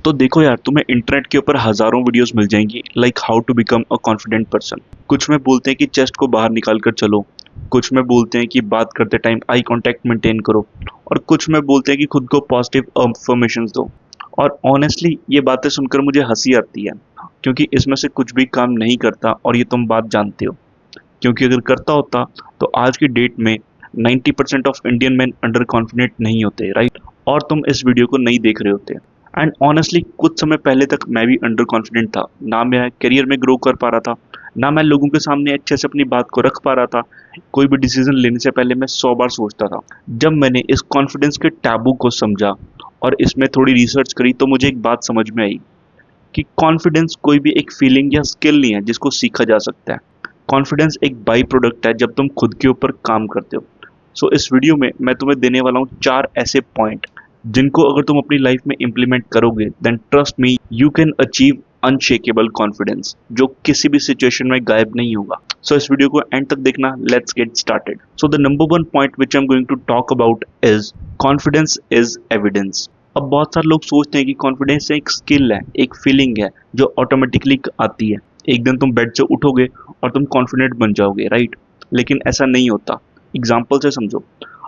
तो देखो यार, तुम्हें इंटरनेट के ऊपर हजारों वीडियोस मिल जाएंगी like how to become a confident person. कुछ में बोलते हैं कि चेस्ट को बाहर निकाल कर चलो, कुछ में बोलते हैं कि बात करते टाइम आई कांटेक्ट मेंटेन करो, और कुछ में बोलते हैं कि खुद को पॉजिटिव अफर्मेशंस दो। और ऑनेस्टली ये बातें सुनकर मुझे हंसी आती है, क्योंकि इसमें से कुछ भी काम नहीं करता, और ये तुम बात जानते हो। क्योंकि अगर करता होता तो आज की डेट में 90% of Indian man under confident नहीं होते, राइट? और तुम इस वीडियो को नहीं देख रहे होते। एंड ऑनेस्टली कुछ समय पहले तक मैं भी अंडर कॉन्फिडेंट था, ना मैं करियर में ग्रो कर पा रहा था, ना मैं लोगों के सामने अच्छे से अपनी बात को रख पा रहा था। कोई भी डिसीजन लेने से पहले मैं 100 बार सोचता था। जब मैंने इस कॉन्फिडेंस के टैबू को समझा और इसमें थोड़ी रिसर्च करी, तो मुझे एक बात समझ में आई कि कॉन्फिडेंस कोई भी एक फीलिंग या स्किल नहीं है जिसको सीखा जा सकता है। कॉन्फिडेंस एक बाई प्रोडक्ट है जब तुम खुद के ऊपर काम करते हो। सो इस वीडियो में मैं तुम्हें देने वाला हूँ 4 ऐसे पॉइंट जिनको अगर तुम अपनी लाइफ में इंप्लीमेंट करोगे, then trust me, you can achieve unshakeable confidence, जो किसी भी सिचुएशन में गायब नहीं होगा। सो इस वीडियो को एंड तक देखना। Let's get started. So the number 1 point which I am going to talk about is confidence is evidence. अब बहुत सारे लोग सोचते हैं कि कॉन्फिडेंस एक स्किल है, एक फीलिंग है जो ऑटोमेटिकली आती है। एक दिन तुम बेड से उठोगे और तुम कॉन्फिडेंट बन जाओगे, राइट? लेकिन ऐसा नहीं होता। एग्जाम्पल से समझो।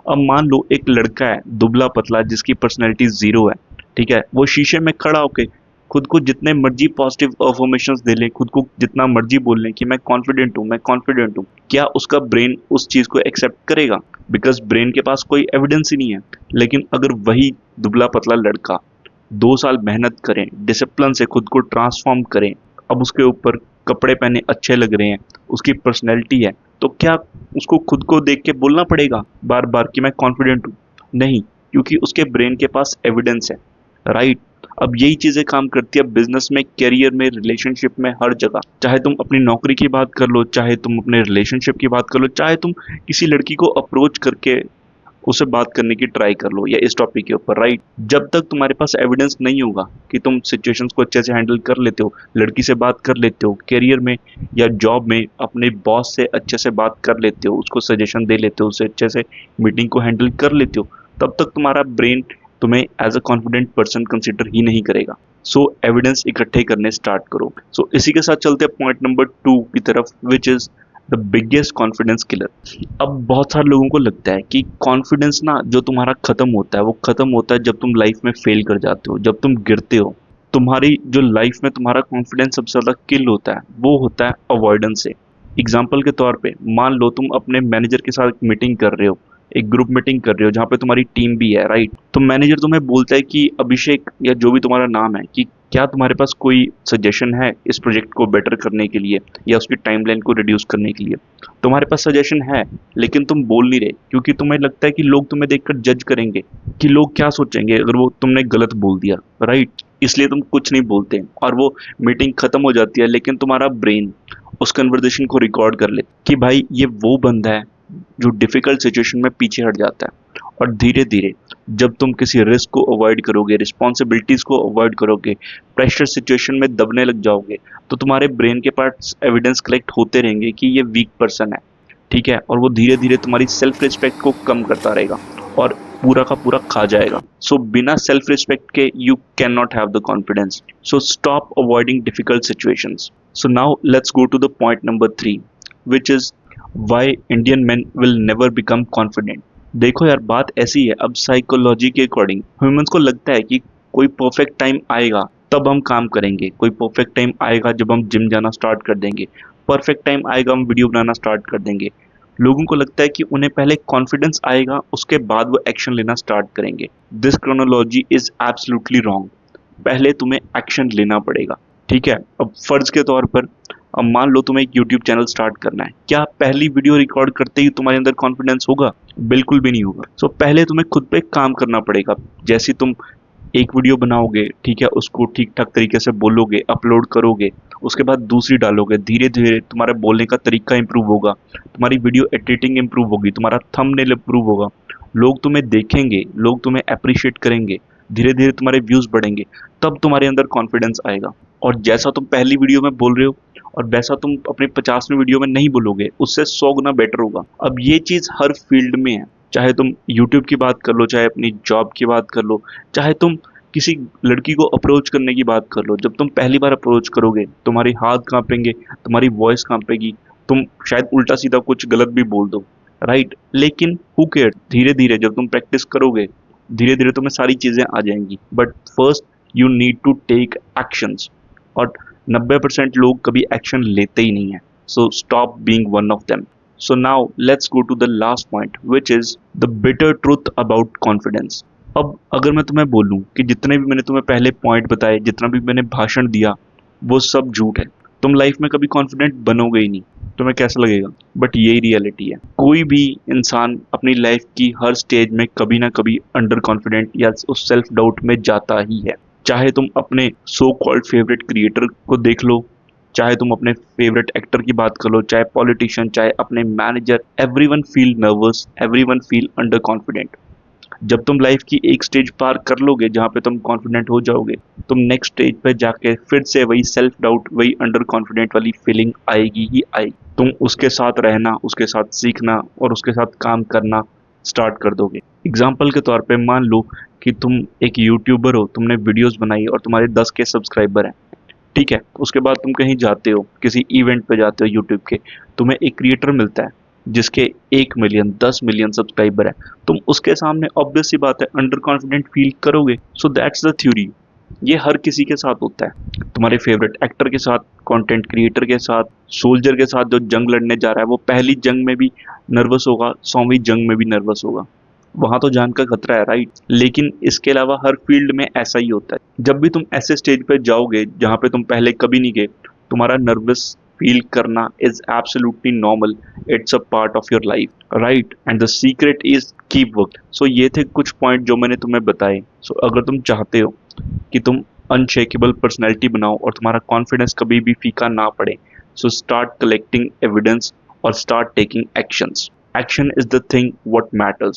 अब मान लो एक लड़का है, दुबला पतला, जिसकी पर्सनैलिटी 0 है, ठीक है? वो शीशे में खड़ा होके खुद को जितने मर्जी पॉजिटिव अफर्मेशंस दे ले, खुद को जितना मर्जी बोल ले कि मैं कॉन्फिडेंट हूँ, मैं कॉन्फिडेंट हूँ, क्या उसका ब्रेन उस चीज को एक्सेप्ट करेगा? बिकॉज ब्रेन के पास कोई एविडेंस ही नहीं है। लेकिन अगर वही दुबला पतला लड़का 2 साल मेहनत करें, डिसिप्लिन से खुद को ट्रांसफॉर्म करें, अब उसके ऊपर कपड़े पहने अच्छे लग रहे हैं, उसकी पर्सनैलिटी है, तो क्या उसको खुद को देख के बोलना पड़ेगा बार बार कि मैं कॉन्फिडेंट हूँ? नहीं, क्योंकि उसके ब्रेन के पास एविडेंस है, राइट? अब यही चीजें काम करती है बिजनेस में, करियर में, रिलेशनशिप में, हर जगह। चाहे तुम अपनी नौकरी की बात कर लो, चाहे तुम अपने रिलेशनशिप की बात कर लो, चाहे तुम किसी लड़की को अप्रोच करके उससे बात करने की ट्राई कर लो, या इस टॉपिक के ऊपर, राइट? जब तक तुम्हारे पास एविडेंस नहीं होगा कि तुम सिचुएशंस को अच्छे से हैंडल कर लेते हो, लड़की से बात कर लेते हो, करियर में या जॉब में अपने बॉस से अच्छे से बात कर लेते हो, उसको सजेशन दे लेते हो, उससे अच्छे से मीटिंग को हैंडल कर लेते हो, तब तक तुम्हारा ब्रेन तुम्हें as a confident person consider ही नहीं करेगा। सो एविडेंस इकट्ठे करने स्टार्ट करो। सो इसी के साथ चलते हैं पॉइंट नंबर 2 की तरफ, विच is the biggest confidence killer. अब बहुत सारे लोगों को लगता है कि कॉन्फिडेंस ना जो तुम्हारा खत्म होता है, वो खत्म होता है जब तुम लाइफ में फेल कर जाते हो, जब तुम गिरते हो। तुम्हारी जो लाइफ में तुम्हारा कॉन्फिडेंस सबसे ज्यादा किल होता है, वो होता है अवॉइडेंस से। एग्जाम्पल के तौर पे मान लो तुम अपने मैनेजर के साथ मीटिंग कर रहे हो, एक ग्रुप मीटिंग कर रहे हो जहाँ पे तुम्हारी टीम भी है, राइट? तो मैनेजर तुम्हें बोलता है कि अभिषेक, या जो भी तुम्हारा नाम है, कि क्या तुम्हारे पास कोई सजेशन है इस प्रोजेक्ट को बेटर करने के लिए या उसकी टाइमलाइन को रिड्यूस करने के लिए? तुम्हारे पास सजेशन है, लेकिन तुम बोल नहीं रहे, क्योंकि तुम्हें लगता है कि लोग तुम्हें देखकर जज करेंगे, कि लोग क्या सोचेंगे अगर वो तुमने गलत बोल दिया, राइट? इसलिए तुम कुछ नहीं बोलते, और वो मीटिंग खत्म हो जाती है। लेकिन तुम्हारा ब्रेन उस कन्वर्सेशन को रिकॉर्ड कर ले कि भाई ये वो बंदा है जो डिफिकल्ट सिचुएशन में पीछे हट जाता है। और धीरे धीरे जब तुम किसी रिस्क को अवॉइड करोगे, रिस्पॉन्सिबिलिटीज को अवॉइड करोगे, प्रेशर सिचुएशन में दबने लग जाओगे, तो तुम्हारे ब्रेन के पास एविडेंस कलेक्ट होते रहेंगे कि ये वीक पर्सन है, ठीक है? और वो धीरे धीरे तुम्हारी सेल्फ रिस्पेक्ट को कम करता रहेगा और पूरा का पूरा खा जाएगा। सो बिना सेल्फ रिस्पेक्ट के you can not have the confidence. So stop avoiding difficult situations. So now let's go to the point number 3, which is why Indian man will never become confident. देखो यार, बात ऐसी है, अब psychology के according humans को लगता है कि कोई परफेक्ट टाइम आएगा तब हम काम करेंगे, कोई परफेक्ट टाइम आएगा जब हम जिम जाना स्टार्ट कर देंगे, परफेक्ट टाइम आएगा हम वीडियो बनाना स्टार्ट कर देंगे। लोगों को लगता है कि उन्हें पहले कॉन्फिडेंस आएगा, उसके बाद वो एक्शन लेना स्टार्ट करेंगे। This chronology is absolutely wrong. पहले तुम्हें एक्शन लेना पड़ेगा, ठीक है? अब फर्ज के तौर पर, अब मान लो तुम्हें एक यूट्यूब चैनल स्टार्ट करना है, क्या पहली वीडियो रिकॉर्ड करते ही तुम्हारे अंदर कॉन्फिडेंस होगा? बिल्कुल भी नहीं होगा। सो पहले तुम्हें खुद पे काम करना पड़ेगा। जैसे तुम एक वीडियो बनाओगे, ठीक है, उसको ठीक ठाक तरीके से बोलोगे, अपलोड करोगे, उसके बाद दूसरी डालोगे, धीरे धीरे तुम्हारे बोलने का तरीका इंप्रूव होगा, तुम्हारी वीडियो एडिटिंग इंप्रूव होगी, तुम्हारा थंबनेल इंप्रूव होगा, लोग तुम्हें देखेंगे, लोग तुम्हें अप्रिशिएट करेंगे, धीरे धीरे तुम्हारे व्यूज बढ़ेंगे, तब तुम्हारे अंदर कॉन्फिडेंस आएगा। और जैसा तुम पहली वीडियो में बोल रहे हो और वैसा तुम अपने 50वीं वीडियो में नहीं बोलोगे, उससे 100 गुना बेटर होगा। अब ये चीज हर फील्ड में है, चाहे तुम यूट्यूब की बात कर लो, चाहे अपनी जॉब की बात कर लो, चाहे तुम किसी लड़की को अप्रोच करने की बात कर लो, जब तुम पहली बार अप्रोच करोगे तुम्हारे हाथ कांपेंगे, तुम्हारी वॉइस कांपेगी, तुम शायद उल्टा सीधा कुछ गलत भी बोल दो, राइट? लेकिन हु केयर, धीरे धीरे जब तुम प्रैक्टिस करोगे धीरे धीरे तुम्हें सारी चीजें आ जाएंगी। But first you need to take actions, और 90% लोग कभी एक्शन लेते ही नहीं है। So stop being one of them. So now let's go to the last point which is the bitter truth about confidence. अब अगर मैं तुम्हें बोलूं कि जितने भी मैंने तुम्हें पहले पॉइंट बताए, जितना भी मैंने भाषण दिया, वो सब झूठ है, तुम लाइफ में कभी कॉन्फिडेंट बनोगे ही नहीं, तुम्हें कैसा लगेगा? बट यही रियलिटी है। कोई भी इंसान अपनी लाइफ की हर स्टेज में कभी ना कभी अंडर कॉन्फिडेंट या उस सेल्फ डाउट में जाता ही है। चाहे तुम अपने सो कॉल्ड फेवरेट क्रिएटर को देख लो, चाहे तुम अपने फेवरेट एक्टर की बात कर लो, चाहे पॉलिटिशियन, चाहे अपने manager, everyone feel nervous, everyone feel under confident. जब तुम लाइफ की एक स्टेज पार कर लोगे जहाँ पे तुम कॉन्फिडेंट हो जाओगे, तुम नेक्स्ट स्टेज पे जाके फिर से वही सेल्फ डाउट, वही अंडर कॉन्फिडेंट वाली फीलिंग आएगी ही आएगी। तुम उसके साथ रहना, उसके साथ सीखना और उसके साथ काम करना स्टार्ट कर दोगे। एग्जाम्पल के तौर पे मान लो कि तुम एक यूट्यूबर हो, तुमने वीडियोस बनाई और तुम्हारे 10K सब्सक्राइबर हैं, ठीक है? उसके बाद तुम कहीं जाते हो, किसी इवेंट पे जाते हो यूट्यूब के, तुम्हें एक क्रिएटर मिलता है जिसके 1 मिलियन 10 मिलियन सब्सक्राइबर है, तुम उसके सामने ऑब्वियस सी बात है अंडर कॉन्फिडेंट फील करोगे। So that's the theory. ये हर किसी के साथ होता है, तुम्हारे फेवरेट एक्टर के साथ, कंटेंट क्रिएटर के साथ, सोल्जर के साथ जो जंग लड़ने जा रहा है, वो पहली जंग में भी नर्वस होगा, 100वीं जंग में भी नर्वस होगा, वहां तो जान का खतरा है, राइट? लेकिन इसके अलावा हर फील्ड में ऐसा ही होता है। जब भी तुम ऐसे स्टेज पे जाओगे जहां पे तुम पहले कभी नहीं गए, तुम्हारा नर्वस फील करना is absolutely normal, it's a part of your life, right? And the secret is keep work. So ये थे कुछ पॉइंट जो मैंने तुम्हें बताए। सो अगर तुम चाहते हो कि तुम अनशेकेबल पर्सनैलिटी बनाओ और तुम्हारा कॉन्फिडेंस कभी भी फीका ना पड़े, सो स्टार्ट कलेक्टिंग एविडेंस और start taking actions. Action is the thing what matters.